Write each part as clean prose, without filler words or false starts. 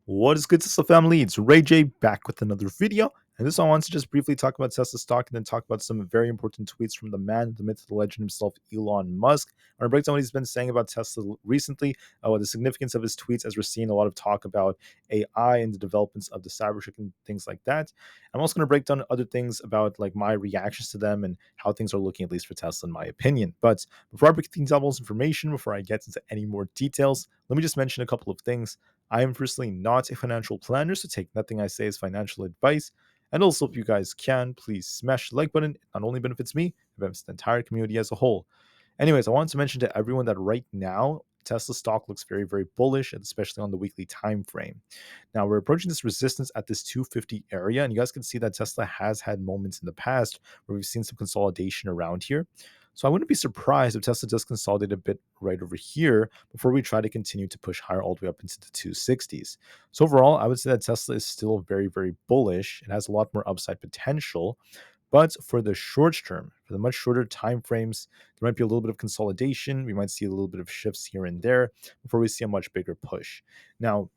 What is good, Tesla family? It's Ray J back with another video. And this one I want to just briefly talk about Tesla stock and then talk about some very important tweets from the man, the myth, the legend himself, Elon Musk. I want to break down what he's been saying about Tesla recently, what the significance of his tweets, as we're seeing a lot of talk about AI and the developments of the Cybertruck and things like that. I'm also going to break down other things about like my reactions to them and how things are looking, at least for Tesla, in my opinion. But before I break things down, all this information, before I get into any more details, let me just mention a couple of things. I am personally not a financial planner, so take nothing I say as financial advice. And also, if you guys can, please smash the like button. It not only benefits me, it benefits the entire community as a whole. Anyways, I wanted to mention to everyone that right now, Tesla stock looks very, very bullish, especially on the weekly time frame. Now, we're approaching this resistance at this 250 area, and you guys can see that Tesla has had moments in the past where we've seen some consolidation around here. So I wouldn't be surprised if Tesla does consolidate a bit right over here before we try to continue to push higher all the way up into the 260s. So overall, I would say that Tesla is still very, very bullish. It has a lot more upside potential. But for the short term, for the much shorter time frames, there might be a little bit of consolidation. We might see a little bit of shifts here and there before we see a much bigger push. Now,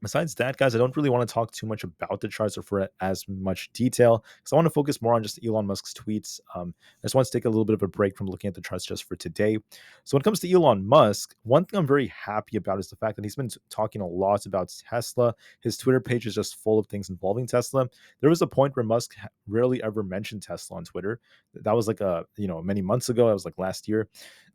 besides that, guys, I don't really want to talk too much about the charts or for as much detail because I want to focus more on just Elon Musk's tweets. I just want to take a little bit of a break from looking at the charts just for today. So when it comes to Elon Musk, one thing I'm very happy about is the fact that he's been talking a lot about Tesla. His Twitter page is just full of things involving Tesla. There was a point where Musk rarely ever mentioned Tesla on Twitter. That was like many months ago. That was like last year.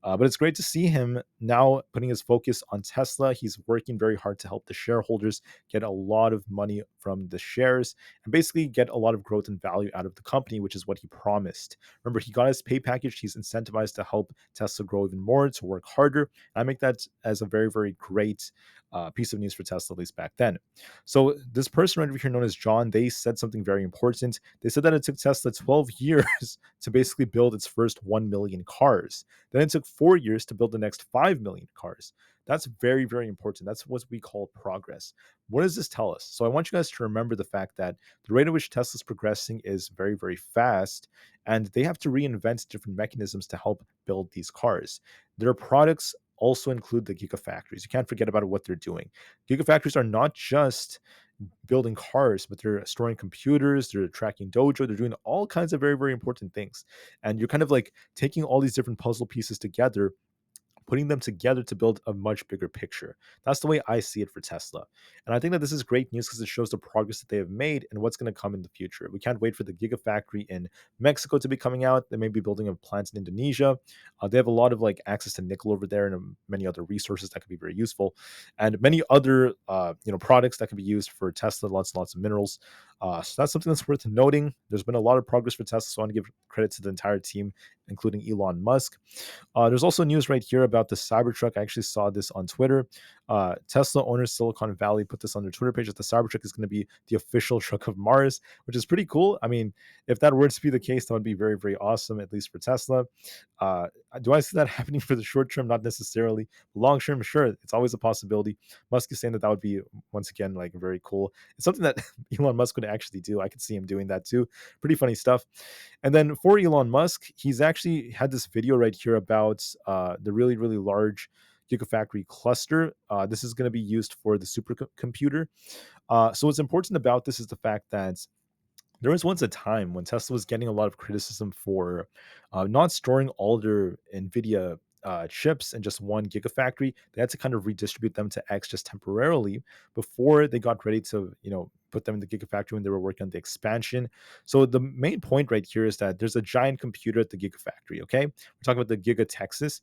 But it's great to see him now putting his focus on Tesla. He's working very hard to help the shareholders get a lot of money from the shares and basically get a lot of growth and value out of the company, which is what he promised. Remember, he got his pay package. He's incentivized to help Tesla grow even more, to work harder. And I make that as a very, very great piece of news for Tesla, at least back then. So this person right over here known as John, they said something very important. They said that it took Tesla 12 years to basically build its first 1 million cars. Then it took 4 years to build the next 5 million cars. That's very, very important. That's what we call progress. What does this tell us? So I want you guys to remember the fact that the rate at which Tesla's progressing is very, very fast, and they have to reinvent different mechanisms to help build these cars. Their products also include the gigafactories. You can't forget about what they're doing. Gigafactories are not just building cars, but they're storing computers, they're tracking dojo, they're doing all kinds of very, very important things. And you're kind of like taking all these different puzzle pieces together, putting them together to build a much bigger picture. That's the way I see it for Tesla. And I think that this is great news because it shows the progress that they have made and what's going to come in the future. We can't wait for the Gigafactory in Mexico to be coming out. They may be building a plant in Indonesia. They have a lot of like access to nickel over there and many other resources that could be very useful, and many other products that can be used for Tesla. Lots and lots of minerals. So that's something that's worth noting. There's been a lot of progress for Tesla, so I want to give credit to the entire team, including Elon Musk. There's also news right here about the Cybertruck. I actually saw this on Twitter. Tesla owners Silicon Valley put this on their Twitter page that the Cybertruck is going to be the official truck of Mars, which is pretty cool. I mean, if that were to be the case, that would be very, very awesome, at least for Tesla. Uh, do I see that happening for the short term? Not necessarily. Long term, sure, it's always a possibility. Musk is saying that would be, once again, like very cool. It's something that Elon Musk could actually do. I could see him doing that too. Pretty funny stuff. And then for Elon Musk, he's actually had this video right here about the really, really large Gigafactory cluster. This is going to be used for the supercomputer. So what's important about this is the fact that there was once a time when Tesla was getting a lot of criticism for not storing all their NVIDIA chips in just one gigafactory. They had to kind of redistribute them to X just temporarily before they got ready to, put them in the gigafactory when they were working on the expansion. So the main point right here is that there's a giant computer at the gigafactory. Okay, we're talking about the Giga Texas,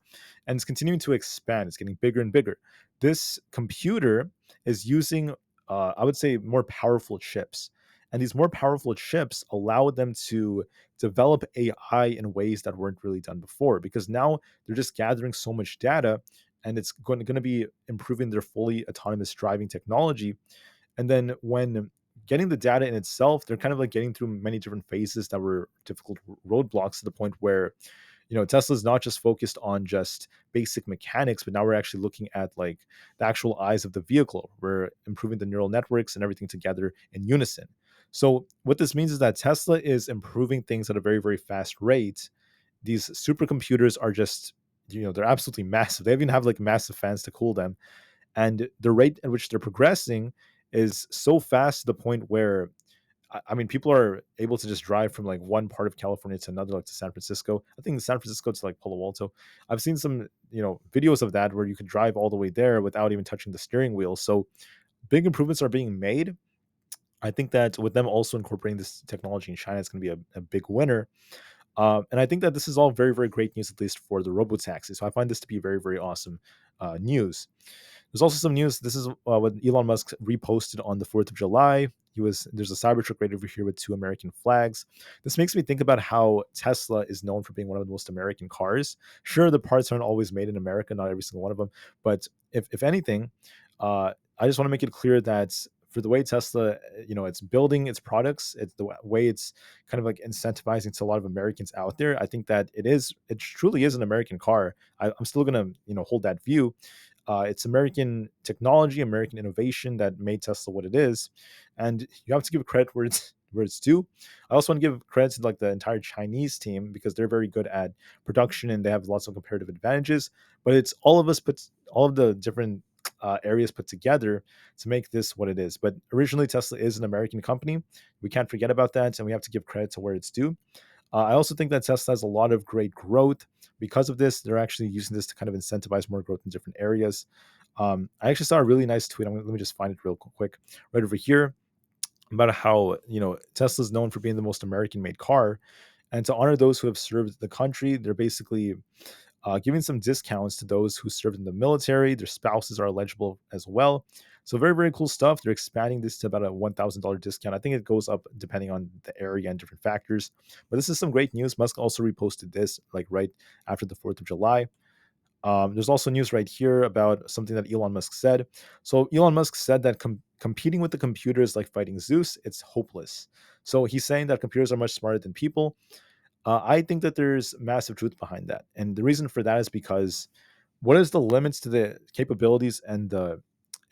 and it's continuing to expand. It's getting bigger and bigger. This computer is using, I would say, more powerful chips. And these more powerful chips allow them to develop AI in ways that weren't really done before, because now they're just gathering so much data, and it's going to be improving their fully autonomous driving technology. And then when getting the data in itself, they're kind of like getting through many different phases that were difficult roadblocks to the point where Tesla's not just focused on just basic mechanics, but now we're actually looking at like the actual eyes of the vehicle. We're improving the neural networks and everything together in unison. So what this means is that Tesla is improving things at a very, very fast rate. These supercomputers are just, they're absolutely massive. They even have like massive fans to cool them. And the rate at which they're progressing is so fast to the point where I mean, people are able to just drive from like one part of California to another, like to San Francisco. I think San Francisco to like Palo Alto. I've seen some, videos of that where you can drive all the way there without even touching the steering wheel. So big improvements are being made. I think that with them also incorporating this technology in China, it's going to be a big winner. And I think that this is all very, very great news, at least for the robo taxi. So I find this to be very, very awesome news. There's also some news. This is what Elon Musk reposted on the 4th of July. There's a Cybertruck right over here with two American flags. This makes me think about how Tesla is known for being one of the most American cars. Sure, the parts aren't always made in America, not every single one of them. But if anything, I just want to make it clear that for the way Tesla, it's building its products, it's the way it's kind of like incentivizing to a lot of Americans out there. I think that it truly is an American car. I'm still gonna, hold that view. It's American technology, American innovation that made Tesla what it is, and you have to give credit where it's due. I also want to give credit to like the entire Chinese team because they're very good at production and they have lots of comparative advantages. But it's all of the different areas put together to make this what it is. But originally, Tesla is an American company. We can't forget about that, and we have to give credit to where it's due. I also think that Tesla has a lot of great growth. Because of this, they're actually using this to kind of incentivize more growth in different areas. I actually saw a really nice tweet. Let me just find it real quick right over here about how Tesla is known for being the most American-made car, and to honor those who have served the country, they're basically giving some discounts to those who served in the military. Their spouses are eligible as well. So very, very cool stuff. They're expanding this to about a $1,000 discount. I think it goes up depending on the area and different factors. But this is some great news. Musk also reposted this like right after the 4th of July. There's also news right here about something that Elon Musk said. So Elon Musk said that competing with the computers like fighting Zeus, it's hopeless. So he's saying that computers are much smarter than people. I think that there's massive truth behind that. And the reason for that is because what is the limits to the capabilities and the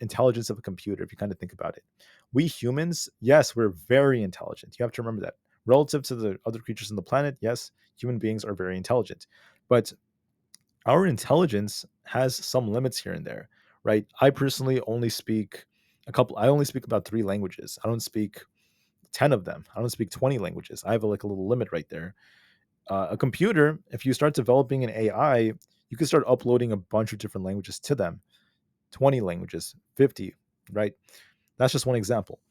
intelligence of a computer, if you kind of think about it? We humans, yes, we're very intelligent. You have to remember that. Relative to the other creatures on the planet, yes, human beings are very intelligent. But our intelligence has some limits here and there, right? I personally only speak I only speak about three languages. I don't speak 10 of them. I don't speak 20 languages. I have like a little limit right there. A computer, if you start developing an AI, you can start uploading a bunch of different languages to them, 20 languages, 50, right? That's just one example.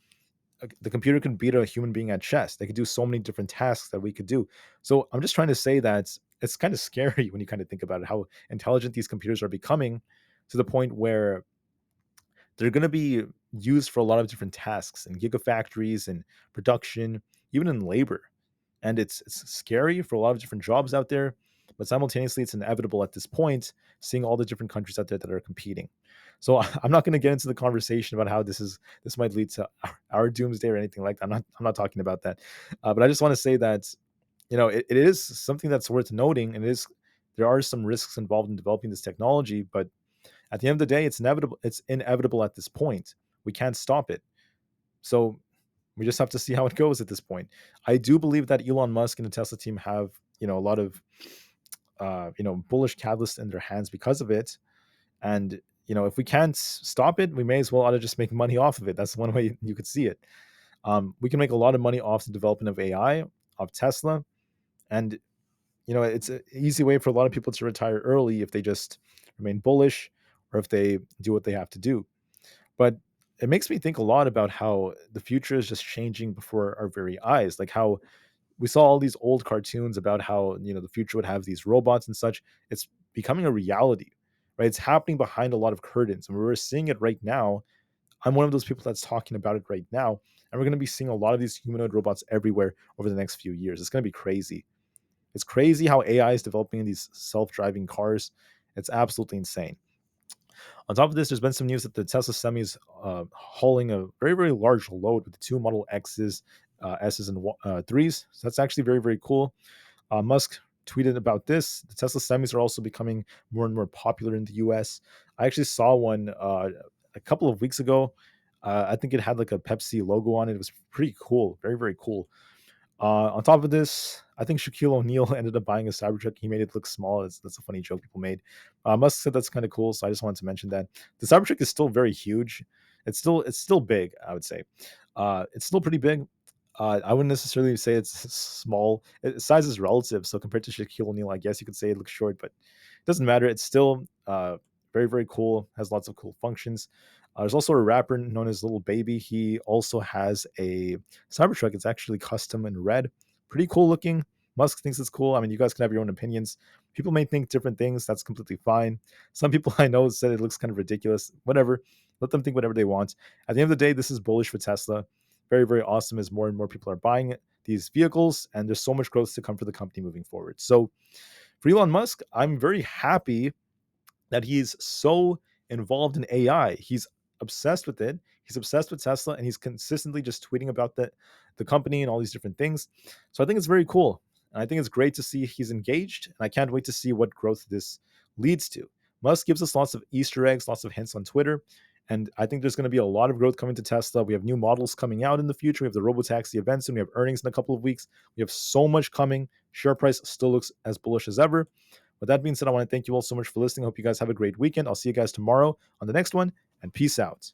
The computer can beat a human being at chess. They could do so many different tasks that we could do. So I'm just trying to say that it's kind of scary when you kind of think about it, how intelligent these computers are becoming to the point where they're going to be used for a lot of different tasks in gigafactories and production, even in labor. And it's scary for a lot of different jobs out there, but simultaneously it's inevitable at this point, seeing all the different countries out there that are competing. So I'm not going to get into the conversation about how this might lead to our doomsday or anything like that. I'm not talking about that, but I just want to say that it is something that's worth noting, and there are some risks involved in developing this technology, but at the end of the day, it's inevitable. It's inevitable at this point. We can't stop it. So we just have to see how it goes at this point. I do believe that Elon Musk and the Tesla team have, a lot of, bullish catalysts in their hands because of it. And, if we can't stop it, we may as well ought to just make money off of it. That's one way you could see it. We can make a lot of money off the development of AI, of Tesla. And, it's an easy way for a lot of people to retire early if they just remain bullish or if they do what they have to do. But it makes me think a lot about how the future is just changing before our very eyes. Like how we saw all these old cartoons about how, the future would have these robots and such. It's becoming a reality, right? It's happening behind a lot of curtains, and we're seeing it right now. I'm one of those people that's talking about it right now. And we're going to be seeing a lot of these humanoid robots everywhere over the next few years. It's going to be crazy. It's crazy how AI is developing in these self-driving cars. It's absolutely insane. On top of this, there's been some news that the Tesla Semi is hauling a very, very large load with the two Model X's, S's, and 3s. So that's actually very, very cool. Musk tweeted about this. The Tesla Semis are also becoming more and more popular in the US. I actually saw one a couple of weeks ago. I think it had like a Pepsi logo on it. It was pretty cool. Very, very cool. On top of this, I think Shaquille O'Neal ended up buying a Cybertruck. He made it look small. That's a funny joke people made. Musk said that's kind of cool, so I just wanted to mention that. The Cybertruck is still very huge. It's still big, I would say. It's still pretty big. I wouldn't necessarily say it's small. Size is relative. So compared to Shaquille O'Neal, I guess you could say it looks short, but it doesn't matter. It's still very, very cool. Has lots of cool functions. There's also a rapper known as Little Baby. He also has a Cybertruck. It's actually custom in red. Pretty cool looking. Musk thinks it's cool. I mean, you guys can have your own opinions. People may think different things. That's completely fine. Some people I know said it looks kind of ridiculous. Whatever. Let them think whatever they want. At the end of the day, this is bullish for Tesla. Very, very awesome as more and more people are buying these vehicles, and there's so much growth to come for the company moving forward. So for Elon Musk, I'm very happy that he's so involved in AI. He's obsessed with it. He's obsessed with Tesla, and he's consistently just tweeting about the company and all these different things. So I think it's very cool. And I think it's great to see he's engaged. And I can't wait to see what growth this leads to. Musk gives us lots of Easter eggs, lots of hints on Twitter. And I think there's going to be a lot of growth coming to Tesla. We have new models coming out in the future. We have the Robotaxi events, and we have earnings in a couple of weeks. We have so much coming. Share price still looks as bullish as ever. With that being said, I want to thank you all so much for listening. I hope you guys have a great weekend. I'll see you guys tomorrow on the next one, and peace out.